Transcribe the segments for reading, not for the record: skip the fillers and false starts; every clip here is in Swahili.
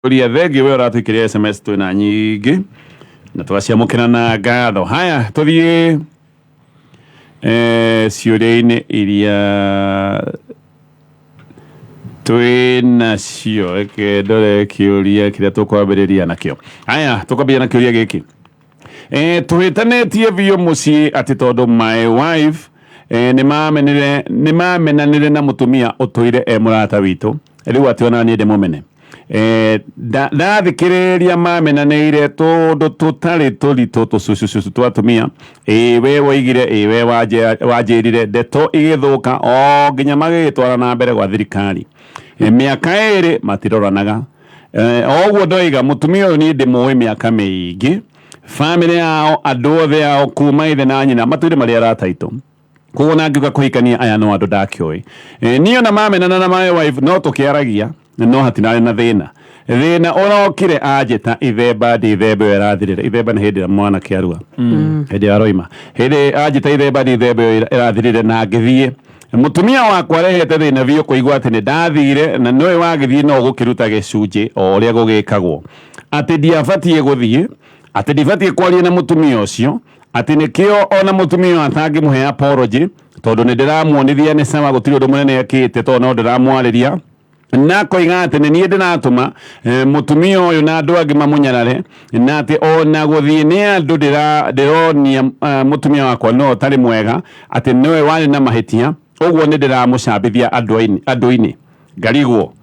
Uria thegi we uratuikiria SMS twina nyingi na twaciamukira na ngatho. Haya tuthie ciuria-ini iria twinacio. Reke ndore kiuria kiria tukwambiriria nakio. Haya tukwambia na kiuria giki. Tuhitanetie biũ mucii ati tondu my wife ni mamenanire na mutumia athuire murata witu riu ati ona ni ndimumene. Ndathikiriria mamenanire tondu tutari turitu tucucu twa atumia we waigire we wanjirire ndeto igithuka o nginya magitwara na mbere gwa thirikari miaka iri matiroranaga oguo ndoiga mutumia uyu ni ndimui miaka miingi family yao andu othe yao kuma ithe na nyina matwire mari arataito koguo nangiuga kuhikania aya no andu ndakioi niyo na mamenana na my wife no tukiaragia no hatinari na thina orokire ajeta ithemba ndithemba irathirire ithemba ni hindi mwana kiarua hindi aroima hindi ajeta ithemba ndithemba irathirire na ngithie mutumia wakwa arehete thina biũ kuigua ati ni ndathire na noe wagithie no gukiruta gicunji o uria gugikagwo ati ndiabatie guthie ati ndibatie kwaria na mutumia ucio ati nikio ona mutumia atangimuhe apology tondu ni ndiramuonithia ni sama gutiri undu munene ekite tondu no ndiramwariria na koiga ati ni nie ndiratuma mutumia uyu na andu angi mamunyarare na ati ona guthie ni andu ndironia mutumia wakwa no tari mwega ati niwe wari na mahitia uguo ni ndiramucambithia andu-ini ngarigwo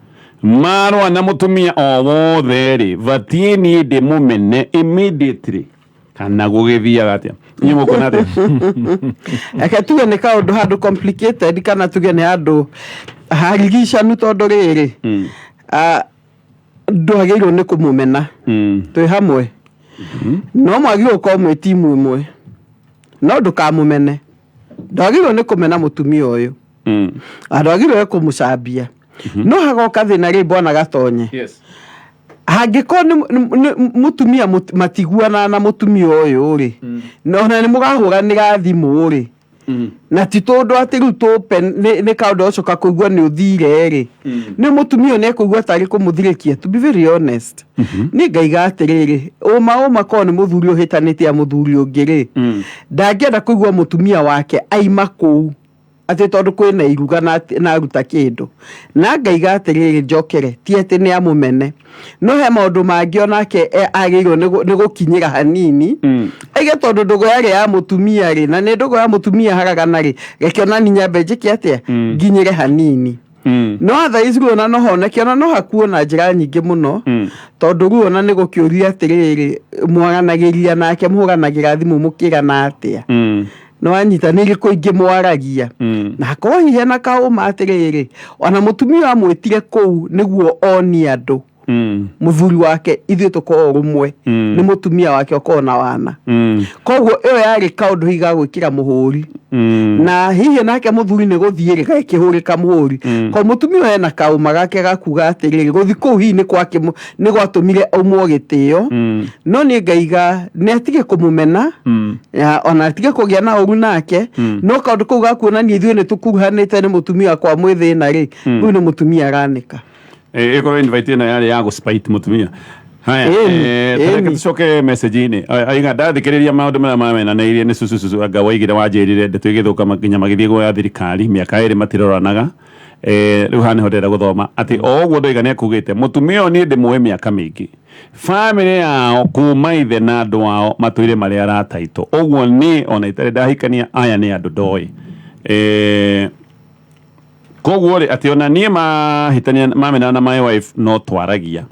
marwa na mutumia o wothe ri vatie ni ndimumene immediately kana gugithiaga atia ni mukona atia aka tuge ni kaundu handu complicated kana tuge ni handu harigicanu tondu riri ndwagirwo ni kumumena twi hamwe no mwagirwo ko mwe timu imwe no ndukamumene ndwagirwo ni kumena mutumia uyu ndwagirwo kumucambia no hagoka thina ri bwana gatonye yes hangiko mutumia matiguana na mutumia uyu ri no na ni mugahuranira thimu ri na ti tondu ati ru ni kaundu ucio kakuigua ni uthire ri ni mutumia ni kuigua tari kumuthirikia to be very honest ni ngaiga atiriri uma ko ni muthuri uhitanitie muthuri ungi ri ndangienda kuigua mutumia wake aima kuu ati tondu kwina iruga na aruta kindu na ngaiga atiriri njokere ti ati ni amumene no he maundu mangi onake agirwo ni gukinyira hanini ege tondu ndugu yari ya mutumia ri na ni ndugu ya mutumia haragana ri reke ona ni nyambe njiki atia nginyire hanini no otherwise ruona no honeke ona no hakuona njira nyingi muno tondu ruona ni gukiuria atiriri mwaranagiria nake muhuranagira thimu mukirana atia no anyitanire kuingi mwaragia na kohihe na kauma atiriri ona mutumia amwitire kuu niguo oni andu muthuri wake ithuĩ tukorwo rumwe ni mutumia wake okona wana koguo iyo yari kaundu higa gwikira muhuri na hihi nake muthuri ni guthie gakihurika muhuri ko mutumia ena kauma gake gakuga atiriri guthi kuu hihi ni kwake ni gwatumire umwo gitio no ni ngaiga ni atige kumumena ona atige kugia na uru nake no kaundu kuu gakuonania ithuĩ ni tukuruhanite ni mutumia kwa mwithina ri uyu ni mutumia aranika eko invite na yale yangu spite mutumia. Haya tareke tucoke message-ini aiga ndathikiriria maundu mara mamena na iria ni susu anga waigira wanjirire ndeto igithuka makinya magithie gwa thirikari miaka iri matiroranaga riu hani hodera guthoma ati oguo ndoiga ni akugite mutumia ni ndimwe miaka mingi family yao kuma ithe na andu ao matwire mari arataito oguo ni ona itare ndahikania aya ni andu ndoi koguo ri ati ona nie mahitania mamena na my wife no twaragia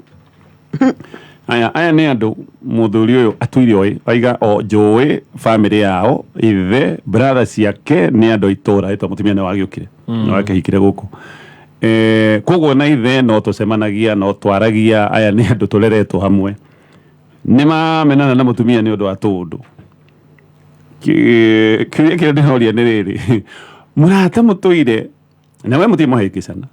aya ni andu muthuri uyu athuire oi aiga o njui family yao ithe brothers yake ni andu itura ito mutumia ni wagiukire no akihikire guku koguo na ithe no tucemanagia no twaragia aya ni andu tuleretwo hamwe ni mamenana na mutumia ni undu wa tundu kire ni horia ni riri murata muthuire na we mutima hikicana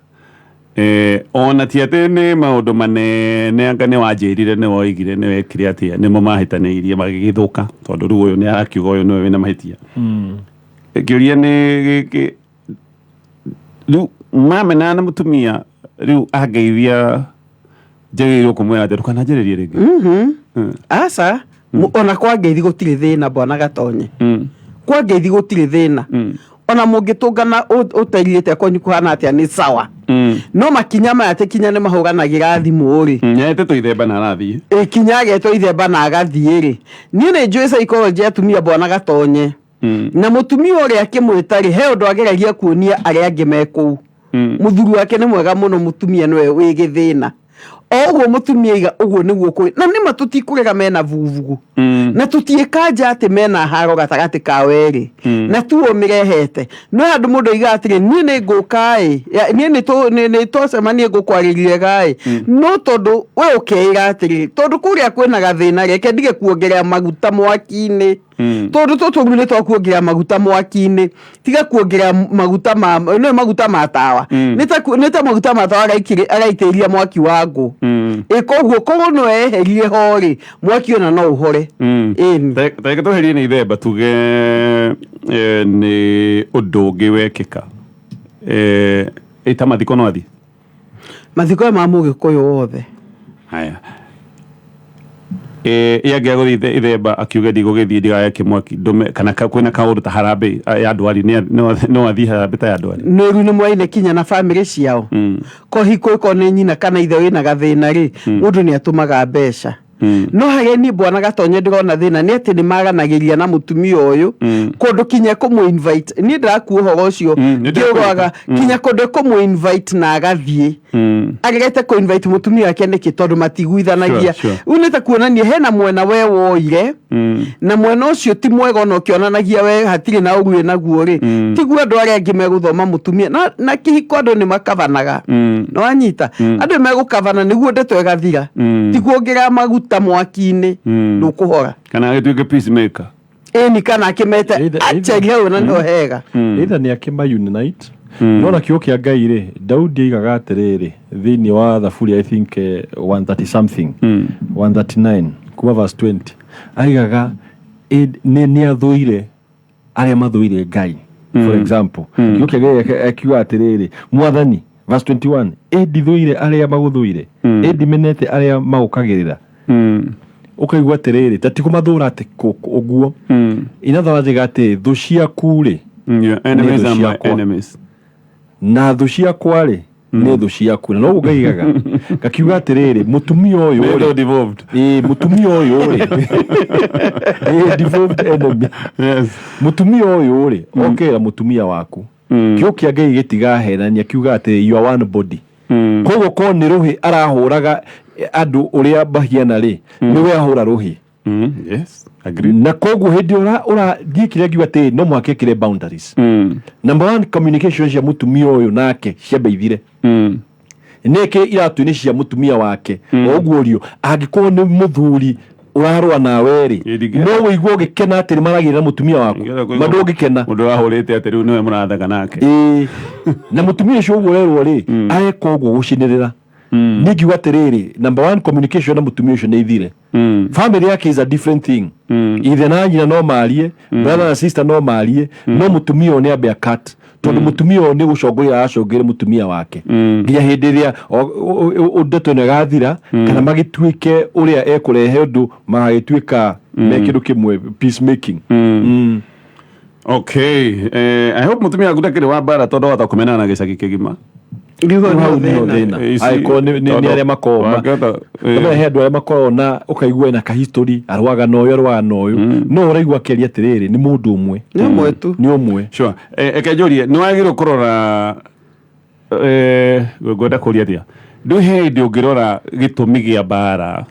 ona ti ati ni maundu manene anga ni wanjirire ni woigire ni wekire atia ni mo mahitaniirie magigithuka tondu riu uyu ni arakiuga uyu niwe wina mahitia kiuria ni giki riu mamenana na mutumia riu angeithia njagĩrĩirwo kũmwĩra atĩ ndũkananjĩrĩrie rĩngĩ aca ona kwa ngeithi gũtirĩ thĩna bwana Gatonye kwa ngeithi gũtirĩ thĩna ona mũngĩtũngana ũteirĩte kwanyu kuhana atĩa nĩ sawa no makinya maya atĩ kinya nĩ mahũganagĩra thimũ rĩ nyaĩtetwo ithemba na arathiĩ kinya agetwo ithemba na agathiĩ rĩ niĩ nĩ njũĩ psychology atumia bwana Gatonye na mũtumia ũrĩa akĩmwĩta rĩ he ũndũ ageragia kuonia arĩa angĩ me kũu mũthuri wake nĩ mwega mũno mũtumia nĩwe wĩ gĩthĩna oguo mũtumia iga ũguo nĩguo kũrĩ na nĩma tũtikũrega mena vuvugu na tũtiĩkanja atĩ mena haro gatagatĩ ka werĩ na tuo mĩrehete no handũ mũndũ iga atĩrĩ niĩ nĩ ngũka niĩ nĩ twacemanie ngũkwarĩrire gaĩ no tondũ we ũkeĩra atĩrĩ tondũ kũrĩa kwĩna gathĩna reke ndige kuongerera maguta mwaki-inĩ tondũ tũtũru nĩ twakuongerera maguta mwaki-inĩ tiga kuongerera maguta ma tawa nĩ ta maguta ma tawa araitĩria mwaki wa ngũ koguo koguo no eherie horĩ mwaki ona no ũhore reke tweherie nĩ ithemba tuge nĩ ũndũ ũngĩ wekĩka ĩta mathiko no athiĩ mathiko ma mũgĩkũyũ wothe haya yangĩa gũthiĩ ithemba akiuga ndigũgĩthiĩ ndigayake mwaki kana kwĩna kaũndũ ta harambĩ ya ndwari no athiĩ harambĩ ta ya ndwari nĩru nĩ mwaine kinya na bamĩrĩ ciao kohiko nĩ nyina kana ithe wĩna gathĩna rĩ mũndũ nĩ atũmaga mbeca no harĩa niĩ bwana Gatonye ndĩrona thĩna nĩ atĩ nĩ maganagĩria na mũtumia ũyũ kũndũ kinya kũmũ-invite niĩ ndĩrakuo ũhoro ũcio ngĩũraga kinya kũndũ kũmũ-invite na agathiĩ agerete kũ-invite mũtumia wake nĩkĩ tondũ matiguithanagia rĩu nĩ ta kuonania hena mwena we woire na mwena ũcio ti mwega ona ũkĩonanagia we hatirĩ na ũguĩ naguo rĩ tiguo andũ arĩa angĩ megũthoma mũtumia na kĩhiko andũ nĩ makabanaga no wanyita andũ megũkabana nĩguo ndeto ĩgathira tikuongerera maguta mwaki-inĩ ndũkũhora kana agĩtuĩke peacemaker ni kana akĩmete achari hau na no hega either nĩ akĩma-unite no na kiugo kĩa Ngai rĩ Daudi aigaga atĩrĩrĩ thĩinĩ wa thaburi I think 130 something 139 kuma verse 20 aigaga nĩ athũire arĩa mathũire Ngai for example kiugo kĩa Ngai akiuga atĩrĩrĩ Mwathani verse 21 ndithũire arĩa magũthũire ndimenete arĩa magũkagĩrĩra ũkaigua atĩrĩrĩ ta tikũmathũra atĩ ũguo inathawajiga atĩ thũ ciaku rĩ enemies are my enemies na thũ ciakwa rĩ nĩ thũ ciaku na noguo ngaigaga gakiuga atĩrĩrĩ mũtumia ũyũ rĩ mũtumia ũyũ rĩ devolved enemy mũtumia ũyũ rĩ okĩra mũtumia waku kĩo kĩa Ngai gĩtigahenania kiuga atĩ you are one body koguo ko nĩ rũhĩ arahũraga andũ ũrĩa bahiana rĩ nĩwe ahũra rũhĩ yes agree na koguo hĩndĩ ũrathiĩ kĩrĩa ngiuga atĩ no mwake kĩre boundaries number one communication cia mũtumia ũyũ nake ciambeithire nĩkĩ iratu-inĩ cia mũtumia wake ũguo rio angĩkorwo nĩ mũthuri urarwa nawe ri no wĩigua ũgĩkena atĩ nĩ maragĩrĩra na mũtumia waku ma ndũngĩkena mũndũ wahũrĩte atĩ rĩu nĩwe mũrathaga nake na mũtumia ũcio ũguo werwo rĩ areka ũguo gũcinĩrĩra nĩ ngiuga atĩrĩrĩ number one communication na mũtumia ũcio nĩ ithire family yake is a different thing ithe na nyina no marie brother na sister no marie no mũtumia ũyũ nĩ ambe a cut tondũ mũtumia ũyũ nĩ gũcongorera aracongere mũtumia wake nginya hĩndĩ ĩrĩa ndeto ĩno ĩgathira kana magĩtuĩke ũrĩa ekũrehe ũndũ magagĩtuĩka me kĩndũ kĩmwe peacemaking okay I hope mũtumia waku ndakĩrĩ wa mbara tondũ wahota kũmenana na gĩcagi kĩgima aiko nĩ arĩa makoma he andũ arĩa makoragwo na ũkaigua na kahistory arwaga na ũyũ no ũraigua akĩaria atĩrĩrĩ nĩ mũndũ ũmwe nĩ ũmwe sure eke njũrie nĩ wagĩrĩirwo kũrora ngwenda kũria atĩa ndũĩ he hĩndĩ ũngĩrora gĩtũmi gĩa mbara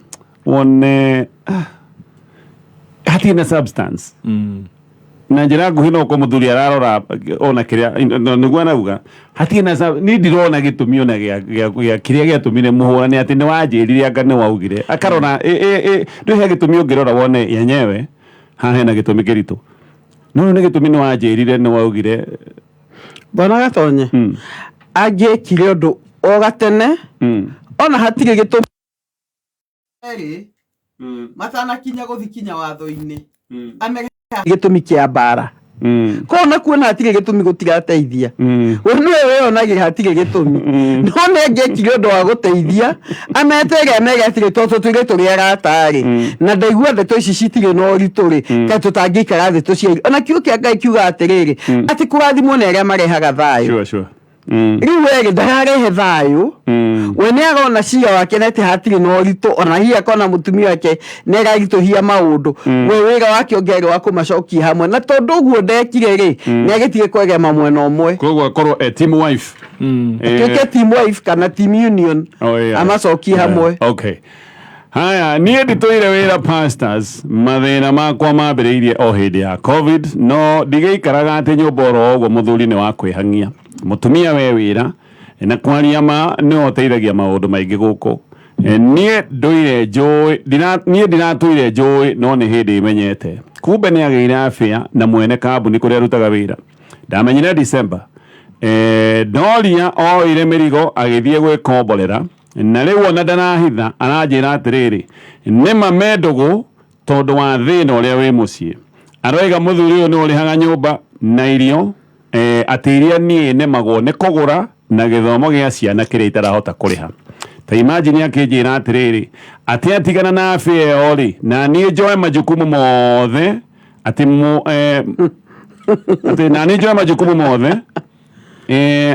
wone hatirĩ na substance na njĩra nguhĩ no ko mũthuri ararora ona kĩrĩa nĩguo anauga hatirĩ na niĩ ndirona gĩtũmi ona gĩa kĩrĩa gĩatũmire mũhũrane atĩ nĩ wanjĩrire anga nĩ waugire akarora ndũĩ he gĩtũmi ũngĩrora wone yenyewe haha hena gĩtũmi kĩritũ no nĩ gĩtũmi nĩ wanjĩrire nĩ waugire Bwana Gatonye angĩkire ũndũ o gatene ona hatirĩ gĩtũmi matanakinya gũthikinya watho-inĩ gĩtũmi kĩa mbara ko na kuona hatige gitumi gutirateithia we niwe onagire hatige gitumi no nengekire ndo wa guteithia ametere mega hatige toto twire turi aratari na ndaigua ndeto ici citige no rituri ka tutangikara ndeto cia ona kiukia Ngai kiuga atiriri ati kurathimwo na aria marehaga thayo sure riu wege ndarehe thayo we nĩ arona cia wake nete hatirĩ na ũritũ ona hihi akona mũtumia wake nĩ araritũhia maũndũ we wĩra wake ũngĩarĩ wa kũmacokia hamwe na tondũ ũguo ndekire rĩ nĩ agĩtige kwegema mwena ũmwe koguo akorwo team wife atuĩke team wife kana team union amacokie hamwe. Okay, haya niĩ nditũire wĩra pastors mathĩna makwa mambĩrĩirie o hĩndĩ ya covid no ndigĩikaraga atĩ nyũmba oro ũguo mũthuri nĩ wa kwĩhang'ia mutumia we wĩra na kwaria ma nĩ ũteithagia maũndũ maingĩ gũkũ niĩ ndũire njũĩ niĩ ndiratũire njũĩ no nĩ hĩndĩ menyete kumbe nĩ agĩire afya na mwene kambuni kũrĩa arutaga wĩra ndamenyire December ndoria oire mĩrigo agĩthiĩ gwĩkomborera na rĩu ona ndanahitha aranjĩra atĩrĩrĩ nĩma mendũgũ tondũ wa thĩna ũrĩa wĩ mũciĩ aroiga mũthuri ũyũ nĩ ũrĩhaga nyũmba na irio atĩ iria niĩ nemagwo nĩ kũgũra na gĩthomo gĩa ciana kĩrĩa itarahota kũrĩha ta imagine akĩnjĩra atĩrĩrĩ atĩ atigana na afya ĩyo rĩ na niĩ njoe majukumu mothe atĩ na niĩ njoe majukumu mothe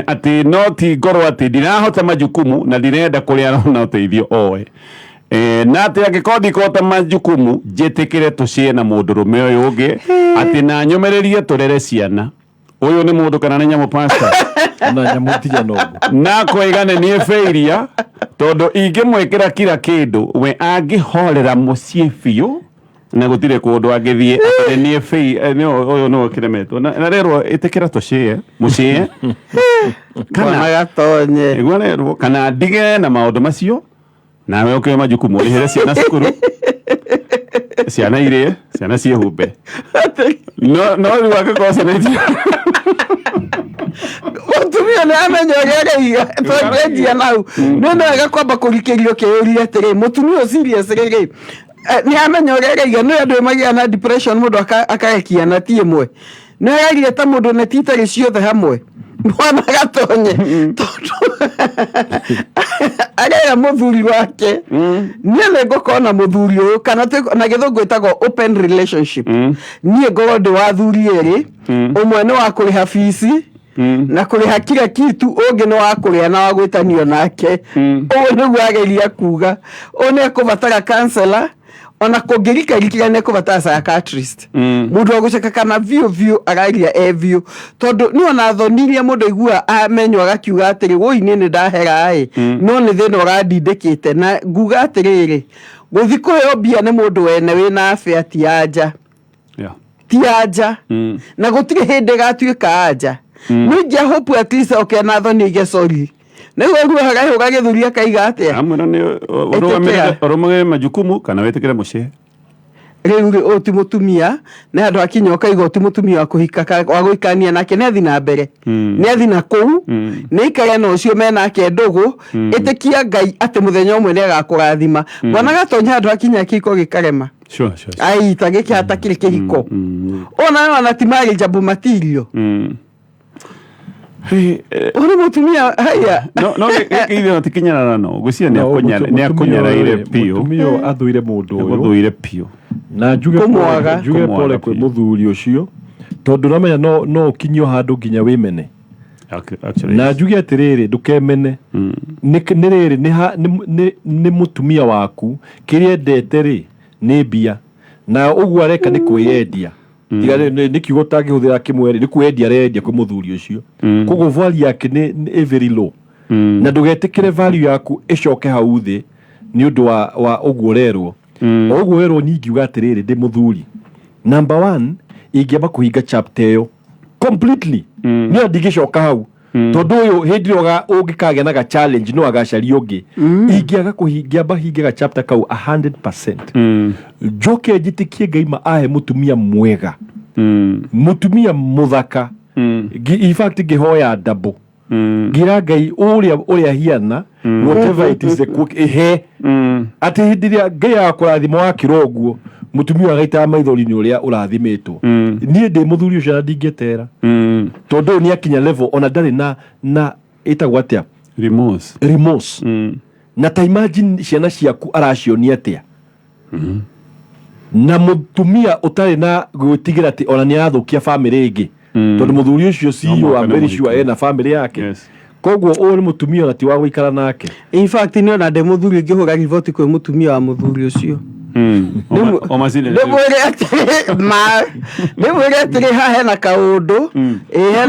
atĩ no ti ngorwo atĩ ndirahota majukumu na ndirenda kũrĩa arona ũteithio oe na atĩ angĩkorwo ndikũhota majukumu njĩtĩkĩre tũcie na mũndũrũme ũyũ ũngĩ atĩ na nyũmĩrĩrie tũrere ciana uyu ni mundu kana ni nyamu pastor na nyamu tija nogu na koigane ni fairia tondu ingimwekera kila kindu we angihorera mucii biu na gutire kundu angithie ni fai uyu no kiremetwo na rero itikira tucie mucii kana gatonye igwana kana ndige na maundu macio nawe ukwe majukumu rihere ciana cukuru ciana irie ciana ciehumbe no riwake kwa ciana irie mutumia nĩ amenya ũrĩa araiga twendia nau no nĩwega kwamba kũrikĩrio kĩũria atĩrĩ mutumia serious rĩrĩ nĩ amenya ũrĩa araiga nĩ andũ magĩa na depression mũndũ akarekia na ti ĩmwe nĩ ararire ta mũndũ na titarĩ ciothe hamwe mwana gatonye tondu arĩa mũthuri wake niĩ ngũkorwo na mũthuri ũyũ kana na gĩthũngũ ĩtagwo open relationship niĩ ngorwo ndĩ wa thuri erĩ ũmwe nĩ wa kũrĩha bici na kũrĩha kila kitu ũngĩ nĩ wa kũrĩa na wa gwĩtanio nake ũguo nĩguo ageria kuga ũyũ nĩ ekũbatara counselor ona kũngĩrikarikira nĩ ekũbatara psychiatrist mũndũ wa gũceka kana biũ araria biũ tondũ nĩ ona thonirie mũndũ aigua amenywo agakiuga atĩrĩ wũi nĩ ndahera no nĩ thĩna ũrandindĩkĩte na nguga atĩrĩrĩ gũthi kũheo mbia nĩ mũndũ wene wĩna afya ti anja na gũtirĩ hĩndĩ gatuĩka anja nĩngia hope at least na thoni ige sorry nĩguo hagaga gĩthuri kaiga atĩa amwĩra nĩ ũrũmagĩrĩre majukumu kana wĩtĩkĩre mũciĩ rĩu ũti mũtumia nĩ andũ akinya ũkaiga ũti mũtumia wa kũhika wa gũikania nake nĩ athi na mbere nĩ athi na kũu nĩ ikare na ũcio menake ndũgũ ĩtĩkia Ngai atĩ mũthenya ũmwe nĩ agakũrathima mwana gatonya andũ akinya kĩhiko gĩkarema ai ta gĩkĩ hatakĩrĩ kĩhiko ona ti marriage material uri mutumia haya no gĩkĩithio tikinyana no gũcia nĩ akunyaraire piũ mutumia athuire mũndũ ũyũ athuire piũ na njuge pole kwĩ mũthuri ũcio tondũ namenya no ũkinyio handũ nginya wĩmene na njuge atĩrĩrĩ ndũkemene nĩ rĩrĩ nĩ mũtumia waku kĩrĩa endete rĩ nĩ mbia na ũguo areka nĩ kwĩyendia nĩ kiugo tangĩhũthĩra kĩmwe nĩ kwendia arendia kwĩ mũthuri ũcio koguo value yake nĩ very low na ndũgetĩkĩre value yaku ĩcoke hau thĩ nĩ ũndũ wa ũguo rerwo ũguo rerwo nyingiuga atĩrĩrĩ ndĩ mũthuri number 1 ingĩamba kũhinga chapter ĩyo completely nĩ ndigĩcoka hau tondũ ũyũ hĩndĩ ĩrĩa ũngĩkagĩa na challenge no agacaria ũngĩ ingĩaga kũhingia hinge chapter kau 100% njoke njĩtĩkie Ngai ahe mũtumia mwega mũtumia mũthaka in fact ngĩhoya double ngira Ngai ũrĩa hiana whatever it is he atĩ hĩndĩ ĩrĩa Ngai akũrathima wakĩra ũguo mutumia agaita maithori-inĩ ũrĩa ũrathimitwo niĩ ndĩ mũthuri ũcio na ndingĩtera tondũ nĩ akinya level ona ndarĩ na ĩtagwo atĩa remorse na ta imagine ciana ciaku aracionia atĩa na mutumia ũtarĩ na gwĩtigĩra atĩ ona nĩ arathũkia famĩlĩ ĩngĩ tondũ mũthuri ũcio CEO I'm very sure ena famĩlĩ yake koguo ũyũ nĩ mutumia ona ti wa gũikara nake. In fact nĩ ona ndĩ mũthuri ngĩhũra riboti kwĩ mutumia wa mũthuri ũcio ndĩmwĩre atĩrĩ haha hena kaũndũ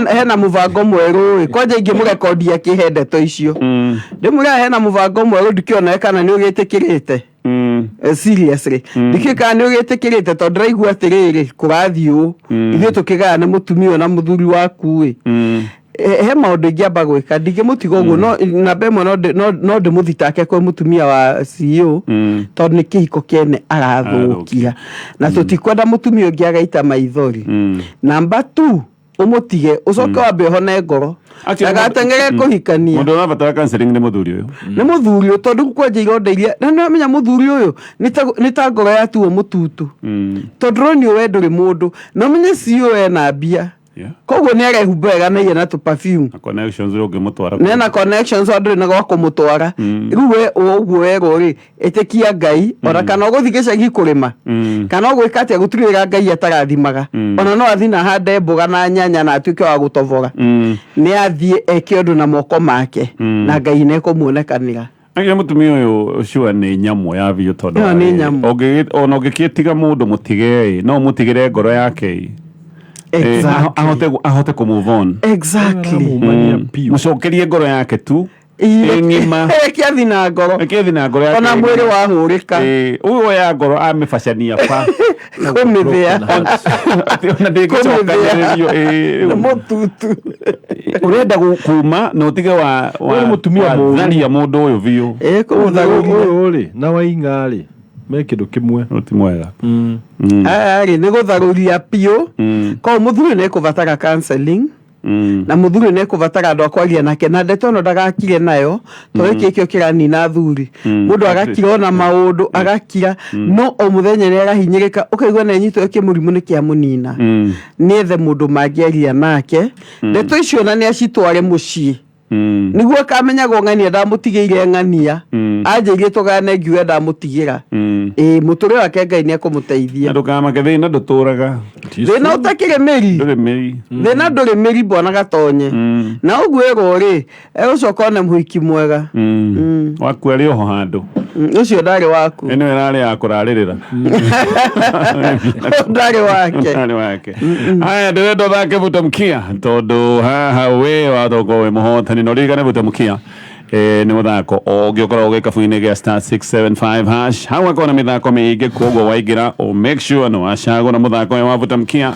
hena mũbango mwerũ kwanja ingĩmũrekondi akĩhe ndeto icio ndĩmwĩre haha hena mũbango mwerũ ndikĩona kana nĩ ũgĩtĩkĩrĩte seriously ndikĩĩ kana nĩ ũgĩtĩkĩrĩte tondũ ndĩraigua atĩrĩrĩ kũrathiĩ ũũ ithuĩ tũkĩgaya nĩ mutumia na mũthuri waku he maũndũ ingĩamba gwĩka ndingĩmũtiga ũguo no namba ĩmwe no ndĩmũthitake kwĩ mutumia wa CEO tondũ nĩ kĩhiko kĩene arathũkia na tũtikwenda mutumia ũngĩ agaita maithori. Namba 2 ũmũtige ũcoke wambe ũhone ngoro agateng'ere kũhikania. Mũndũ ũrabatara counseling nĩ mũthuri ũyũ nĩ mũthuri ũyũ tondũ kwanja ironda iria na nĩwamenya mũthuri ũyũ nĩ ta ngoro yatuo mũtutu tondũ roni ũwe ndũrĩ mũndũ na ũmenye CEO ena mbia koguo nĩ arehumba wega na na perfume connections ũngĩmũtwara nena connections ndũrĩ na gwa kũmũtwara rĩu we ũguo wero rĩ ĩtĩkia Ngai ona kana ũgũthiĩ gĩcagi kũrĩma kana ũgwĩka atĩa gũtirĩ wĩra Ngai atarathimaga ona no athiĩ na hande mboga na nyanya na atuĩke wa gũtobora nĩ athiĩ eke ũndũ na moko make na Ngai nĩ ekũmuonekanĩra. Agire mutumia ũyũ sure nĩ nyamũ ya biũ tondũ ona ũngĩkĩtiga mũndũ mũtige no mũtigĩre ngoro yake ahote ku move on mucokerie ngoro yake tu ngima kiathi na ngoro yake ona mwĩrĩ wahũrĩka ũyũ ya ngoro amĩbacania pa kũmĩthĩa ona ndĩgĩcokanĩrĩrio mũtutu ũrenda kuma na ũtige wa mutumia mũtharia mũndũ ũyũ biũ ũyũ rĩ na waing'a rĩ me kĩndũ kĩmwe ti mwega arĩ nĩ gũtharũria piũ ko mũthuri nĩ kũbatara counseling na mũthuri nĩ kũbatara andũ akwaria nake na ndeto ĩno ndagakire nayo tondũ gĩkĩ kĩranina athuri mũndũ agakira ona maũndũ agakira no o mũthenya nĩ arahinyĩrĩka ũkaigua nĩ nyitwo kĩmũrimũ nĩ kĩa mũnina nĩethe mũndũ mangĩaria nake ndeto icio na nĩ acitware mũciĩ niguo akamenyaga ng'ania ndamũtigĩire ng'ania anjĩrie tũgane ngiuga ndamũtigĩra mũtũrĩ wake Ngai nĩ ekũmũteithia ndũkamake thĩna ndũtũraga thĩna ũtakĩrĩ mĩri thĩna ndũrĩ mĩri bwana gatonye na ũguo ĩro rĩ egũcoka one mũhiki mwega waku arĩ oho handũ ũcio ndarĩ waku ĩno ĩrarĩ ya kũrarĩrĩra ndarĩ wake haya ndĩrenda ũthake Mutumia tondũ haha we wathoko wĩ mũhotani no rigane Mutumia nĩ mũthako ũngĩkorwo ũgĩ kabu-inĩ gĩa star 675# hau akona mĩthako mĩingĩ koguo waingĩra make sure nĩ wacagũra mũthako ũyũ wa Mutumia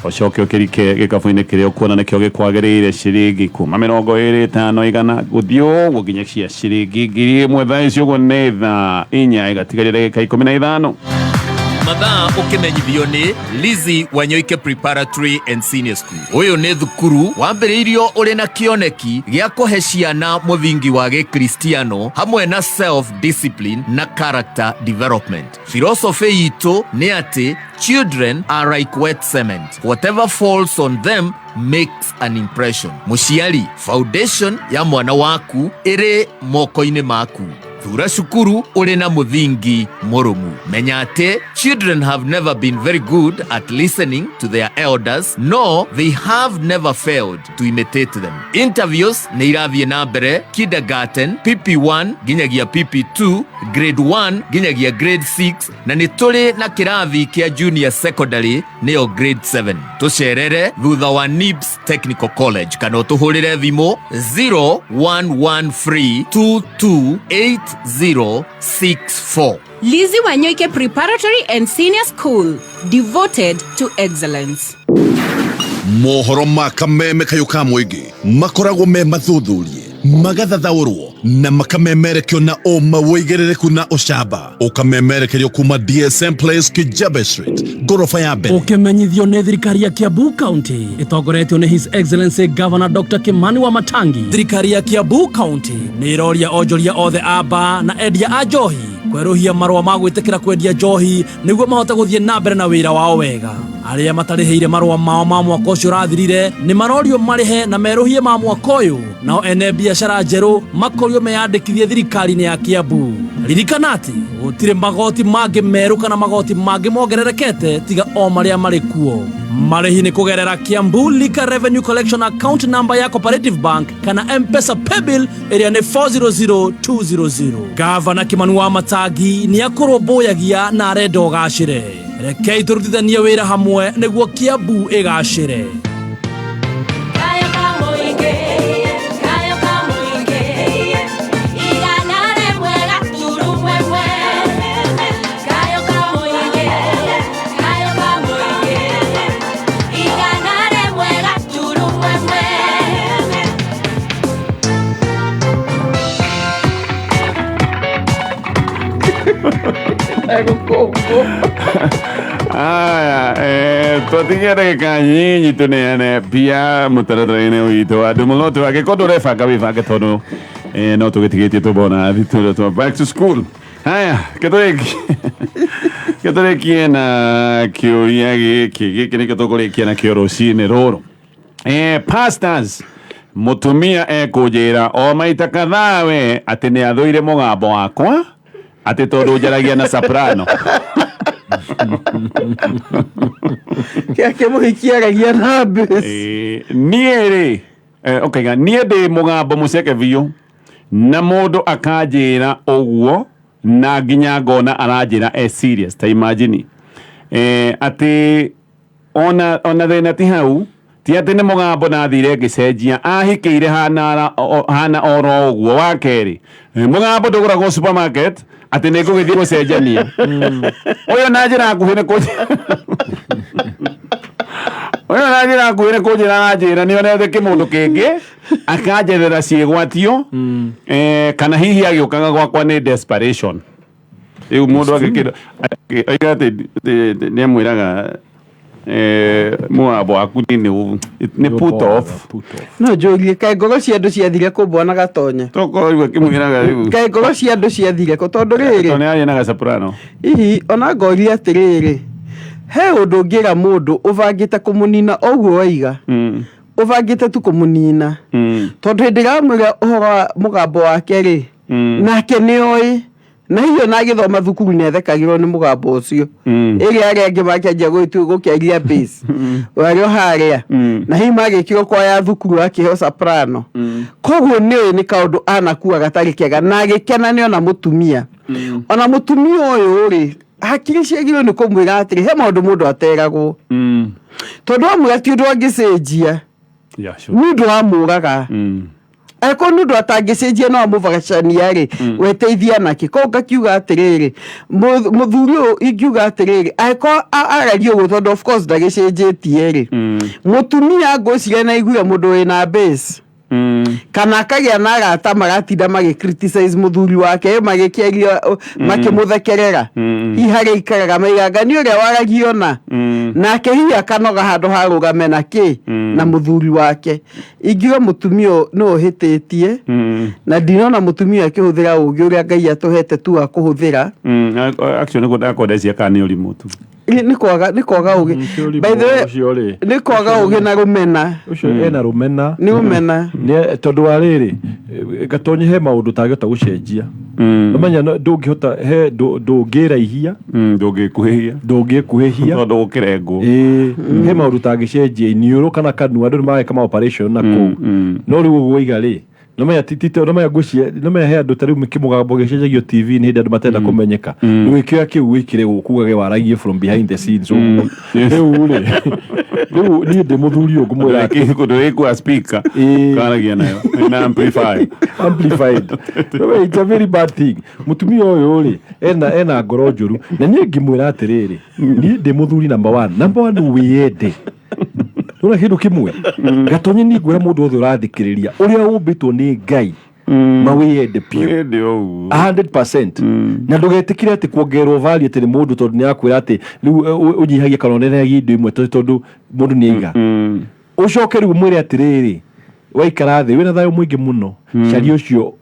ũcoke ũkĩrike gĩkabu-inĩ kĩrĩa ũkuona nĩkĩo gĩkwagĩrĩire ciringi kuma 25 igana gũthiĩ ũguo nginya cia ciringi 1000 thaa ici ũguo nĩ thaa 4 igatigarĩra ndagĩka 15 mathaa ũkĩmenyithio nĩ Lizzy Wanyoike Preparatory and Senior School. Ũyũ nĩ thukuru wambĩrĩirio ũrĩ na kĩoneki gĩa kũhe ciana mũthingi wa gĩkristiano hamwe na self discipline na character development. Philosophy itũ nĩ atĩ children are like wet cement. Whatever falls on them makes an impression. Mũciari, foundation ya mwana waku ĩrĩ moko-inĩ maku. Thura cukuru ũrĩ na mũthingi mũrũmu. Menya atĩ children have never been very good at listening to their elders, no they have never failed to imitate them. Interviews nĩ irathiĩ na mbere kindergarten, PP1 nginyagia PP2, grade 1 nginyagia grade 6 na nĩ tũrĩ na kĩrathi kĩa junior secondary nĩyo grade 7. Tũcerere thutha wa NIBS Technical College kana ũtũhũrĩre thimũ 0113228064. Lizzy Wanyoike Preparatory and Senior School, devoted to excellence. Mohoro ma kameme kayuka mũingĩ makoragwo me mathuthurie magathathaũrwo na makamemerekio na ũma wĩigĩrĩrĩku na ũcamba ũkamemerekerio kuma DSM Place Kijabe Street ngorofa ya mbere ũkĩmenyithio nĩ thirikari ya Kiambu County ĩtongoretio nĩ His Excellency Governor Dr. Kimani wa Matangi. Thirikari ya Kiambu County nĩ ĩroria onjoria othe a baa na endia a njohi kweruhia marwa ma gwitikira kwendia njohi niguo mahote guthie na mbere na wira wao wega. Aria matariheire marwa mao ma mwaka ucio rathirire ni marorio marihe na meruhie ma mwaka uyu, nao ene biashara njeru makorio meyandikithie thirikari-ini ya Kiambu. Ririkana ati gutire magoti mangi meru kana magoti mangi mongererekete tiga o maria mari kuo. Marihi ni kugerera Kiambu Liquor Revenue Collection account number ya Cooperative Bank kana M-Pesa paybill area ni 400200. Gavana Kimani wa Matagi ni akurumbuyagia na arenda ugacire. Rekei turutithanie wira hamwe niguo Kiambu igacire. Twatigere kanyinyi tuneane pia mutaratara-ini witu andu muno twake kondu rebanga wibange tondu no tugitigitie tubona thituro twa back to school. Haya keturikie na kiuria giki nikio tukurikia na kio rucini ruru. Pastors Mutumia ekujira o maita kadhaa we ati ni athuire mugambo wakwa ati tondu njaragia na Saprano. Kake muhikiaragia na base. Nieri okay, nie ndi mugambo muceke biu na mundu akanjira uguo na nginya ngona aranjira serious ta imagine ati ona thina ti hau ti ati ni mugambo na thire ngicenjia ahikiire hana oro uguo. Wa keri mugambo nduguragwo supermarket ati ni ngugithie gucenjania uyo na njira nguhi ni uyo na njira nguhi ni kunjira na njira ni onete kimundu kingi akanjerera ciigwatio kana hihi agiukaga gwakwa ni desperation. Riu mundu agikira aigate ni amwiraga mugambo waku ni put off. No njurie kaĩ ngoro cia andu ciathire kumbona gatonya tokorwo kimwiraga riu kaĩ ngoro cia andu ciathire ko tondu riri tone ari na Saprano. Hihi ona ngoria atiriri he undu ngira mundu ubangite kumunina oguo waiga ubangite tu kumunina tondu ndiramwira uhoro wa mugambo wake ri nake nioi na hiyo na githoma thukuru nethekagirwo ni mugambo ucio iri aria angi makianjia gukiaria base wario haria na hihi magikirwo kwa ya thukuru akiheo Saprano. Koguo ni kaundu anakuwa gatari kega na agikena ni ona mutumia uyu ri hakiri ciagirwo ni kumwira atiri he maundu mundu ateragwo tondu amwira ti undu angicenjia mundu amuraga eko nundu atangicenjia no amuvagacania ri weteithia naki ko ngakiuga atiriri muthuri ingiuga atiriri eko arario go tondu of course ndagicenjetie ri mutumia ngocire na igura mundu wina base kana akagia na arata magatinda magicriticize muthuri wake magikiaria makimuthekerera ihari ikaraga maigaga ni uria waragio nake hihi akanoga handu harugame naki na muthuri wake. Ingiuga mutumia no hititie na ndinona mutumia akihuthira ugi uria Ngai atuhete tu akuhuthira actually no ndakodecia kana urimu tu ni kwaga ugi. By the way ni kwaga ugi na rumena ucio ena rumena ni rumena ni tondu wa riri gatonye he maundu tageta gucenjia umenya ndungihota he ndungiraihia ndungikuhihia tondu ukirengo he maundu tagicenjia iniuru kana kanua andu mawe kama operation na ku no riu guiga ri nomenya titito nomenya gucia nomenya he andu tariu mikimugambo gicenjagio TV ni andu matenda kumenyeka wikio kiu wikire gukugage waragie from behind the scenes riu ni ndi muthuri ugu mwira kundu iku speaker karagia nayo na amplified no it's a very bad thing. Mutumia uyu ri ena ngoro njuru na ni ngimwira atiriri ni ndi muthuri number 1 wiyende ura hindu kimwe gatonye ni gwira mundu othe urathikiriria uria umbitwo ni Ngai mawiyende pio 100% na ndugetikire ati kuongerwo value ati mundu tondu ni akwira ati riu unyihagia kanonere ya indu imwe tondu mundu ni iga ucoke riu mwire atiriri waikara thi wina thayo mwingi muno cari ucio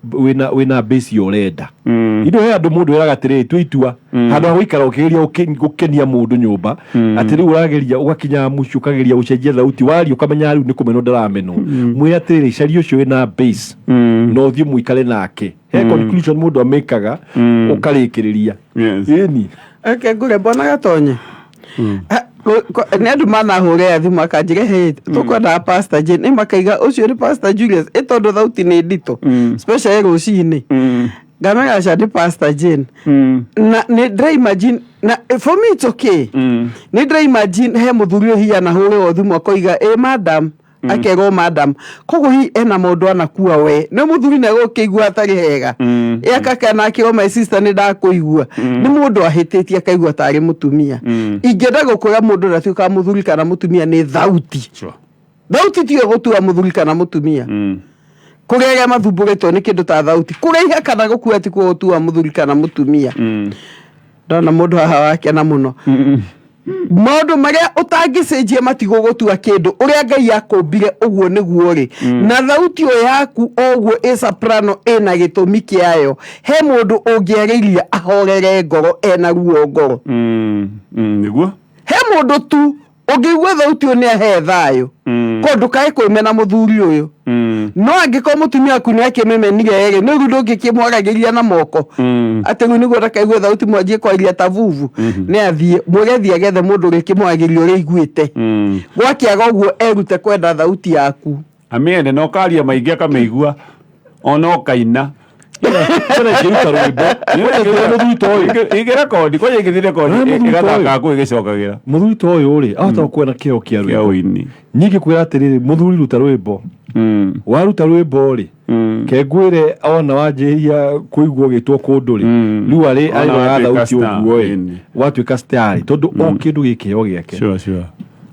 wina base yo renda indo he andu mundu eraga atiri twitua handu ha guikara ukigeria gukenia mundu nyumba atiri urageria ugakinya mucio ukageria ucenjia thauti wari ukamenya riu ni kumeno ndarameno mwi atiri cari ucio wina base no thie muikare nake he conclusion mundu amekaga ukarikiriria ini ngure mbona gatonye nä andå manahå thimå akanjire he tåkwenda pastor Jane makaiga ũcio nĩ pastor Julius tondũ thauti nĩ nditũ special rũcinĩ ngamenya nĩ pastor Jane na nĩ ndĩra imagine na for me it's okay nĩ ndĩra imagine he mũthuri ũhiana hũre thimũ akoiga madam akego madam koguo hi ena mũndũ anakua we nĩ mũthuri nĩ egũkĩigua atarĩ hega akakana akĩro my sister nĩ ndakũigua nĩ mũndũ ahĩtĩtie akaigua tarĩ mũtumia ingĩenda gũkwĩra mũndũ ndatuĩka mũthuri kana mũtumia nĩ thauti thauti tiyo gũtua mũthuri kana mũtumia kũrĩa mathumbũrĩtwo nĩ kĩndũ ta thauti kũraiha kana gũkua ti gũtua mũthuri kana mũtumia ndona mũndũ haha wake na mũno maundu maria utangicenjia matigo gutua kindu uria Ngai yakumbire uguo niguo ri na thauti o yaku oguo Saprano ena gitumi kiayo he mundu ungiariria ahorere ngoro ena ruo ngoro niguo he mundu tu ungigwa thauti o ni ahe thayo kondu kai kwimena muthuri uyu no angiko mutumia ku ni akimemenire ri no rudo ngikimwagagiria na moko ati ru niguo ndakaigwe thauti mwanjie kwaria tavuvu ni athie mugethi agethe mundu ngikimwagagiria uri iguite gwakiaga uguo erute kwenda thauti yaku amiende no karia maingi akameigua ona kaina kiruta rwimbo igerekodi kwa igithire igathaka ku igicokagira muthuri to uyu ri ahota kwena kio kia rwimbo nyingi kwira atiriri muthuri ruta rwimbo waruta rwimbo ri kengwire ona wanjiria kuigwo gitwo kundu ri riu ari na thauti uguo watuika stari tondu o kindu gikio giake sure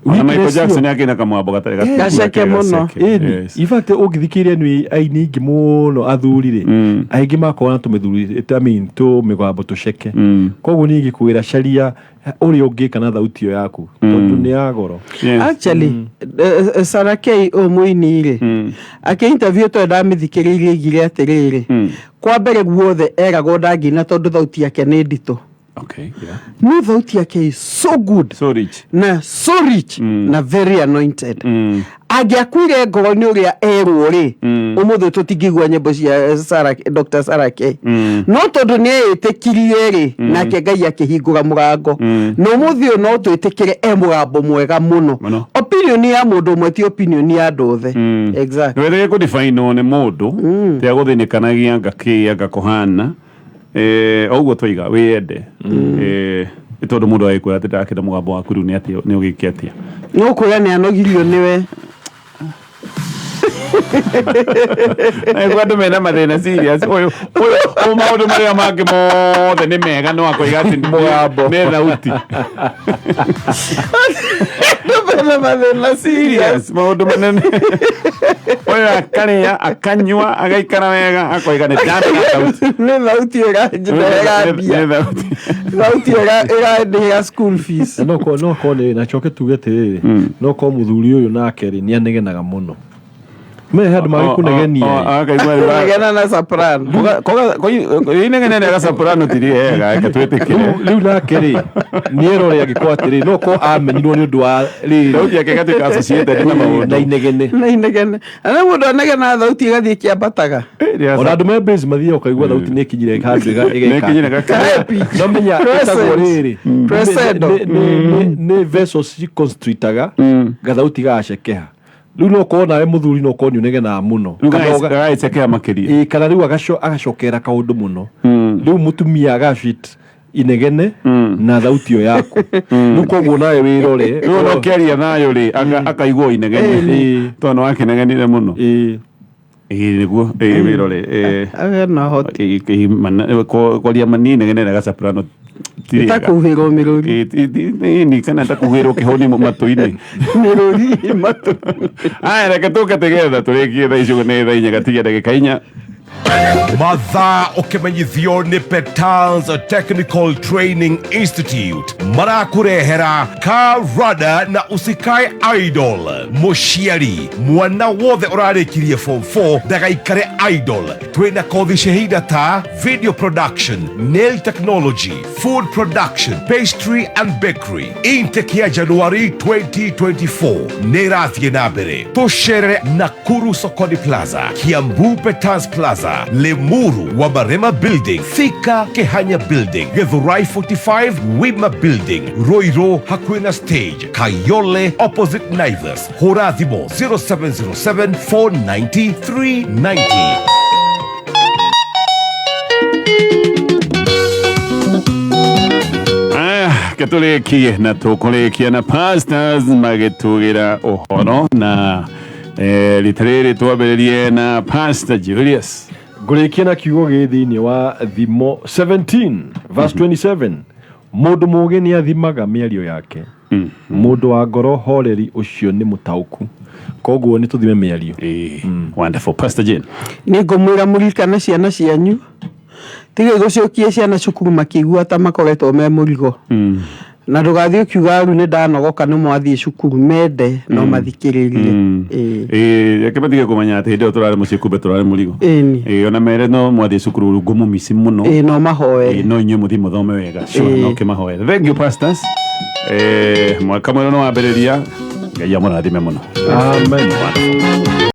na Michael Jackson akina kamwabo gatari gaceke muno ifate ugithikiria ni aini ingi muno athurire aingi makona tumithuri to migambo tuceke koguo ni ngikuira sharia uri ungi kana thauti yo yaku tondu ni agoro actually Sarakei muini ri ake interview to ndamithikiririe igire atiriri kwa mbere guothe erago ndangina tondu thauti yake ni ndito. Okay, yeah. No thauti yake is so good. So rich. Na very anointed. Agiakwire ngoro ni uria erwo ri. Umuthe tutingigwa nyimbo cia Dr. Sarakei. No tondu ni etikirie ri nake Ngai akihingura murango. No umuthe no twitikire mugambo mwega muno. Opinion ya mundu mwe ti opinion ya andu othe. Exactly. Wethe ku define one mundu tia guthinikanagia ngakia ngakohana oguo twiga wiyende tondu mundu aikwira ati ndakira mugambo waku riu ni ati ni ugiki atia no kuya ni anogirio niwe Kwando mena mathina serious oyo maundu maria mangi mothe ni mega no akoiga ati mugambo ni thauti mena mathina serious maundu manene oyo akaria akanywa agaikara wega akoiga ni thauti ni thauti ira thauti ira school fees no ko ni na choke tugetiriri no ko muthuri uyu nake ri ni anegenaga muno me had mari kunegenia kunegena na Saprano ko inegena na Saprano tiri ega katwetekire riu nake ri ni erore yagikwatiri no ko amenyirwo ni undu wa ri thauti yake gatuika associated na maundu na inegene ana mundu anegena thauti gathie kiambataga ona andu me base mathia ukaigua thauti ni kinyire handu igeka no menya etagwo riri ni vessels constrictaga gathauti gacekeha riu no ko nawe muthuri no ko nyunegena muno gaicekea makiria kana riu agacokera kaundu muno riu mutumia agashit inegene na thauti yo yaku riu koguo nawe wirore riu no kiaria nayo ri akaigwo inegene tono akinegene muno niguo wirore agena hoti kwaria manini ngene na Saprano takuhiro miruri ni kana takuhiro kihoni matu-ini miruri matu aya reke tuke tegetha turikie tha icio ne tha inya gatigia ndagika inya mathaa ukimenyithio ni Petals Technical Training Institute marakurehera Karada na usikae idol. Mushiari mwana wothe urarikirie form 4 ndagaikare idol. Twina kothi shahida ta video production, nail technology, food production, pastry and bakery. Intake ya Januari 2024 nirathie na mbere. Tushere Nakuru Sokoni Plaza, Kiambu Petals Plaza, Lemuru Wabarema Building, Thika Kehanya Building, Githurai 45 Wima Building, Roiro Hakwena Stage, Kayole opposite Naivas. Horathimo 0707 490 390. Katulekie na tukulekia na pastors magitugira uhoro na litariri twambiririe na Pastor Julius. Ngurekia na kiugo githi-ini wa Thimo 17 verse 27. Mundu muge ni athimaga miario yake. Mundu wa ngoro horeri ucio ni mutauku. Koguo ni tuthime miario. Wonderful. Pastor Jane. Ni ngumwira murikana ciana cianyu. Tige gucokie ciana cukuru makigua ta makoretwo me murigo. Na ndugathie ukiuga aru ni ndanogoka ni mwathie cukuru mende no mathikiririe. Akabatige kumanya ati ndio turare mucie kumbe turare murigo. Ona mere no mwathie cukuru ngumu misi muno. No mahoe. No inyu muthi muthome wega. Sure no ke mahoe. Thank you pastors. Mwaka mwero no wambiriria. Ngai amurathime muno. Amen.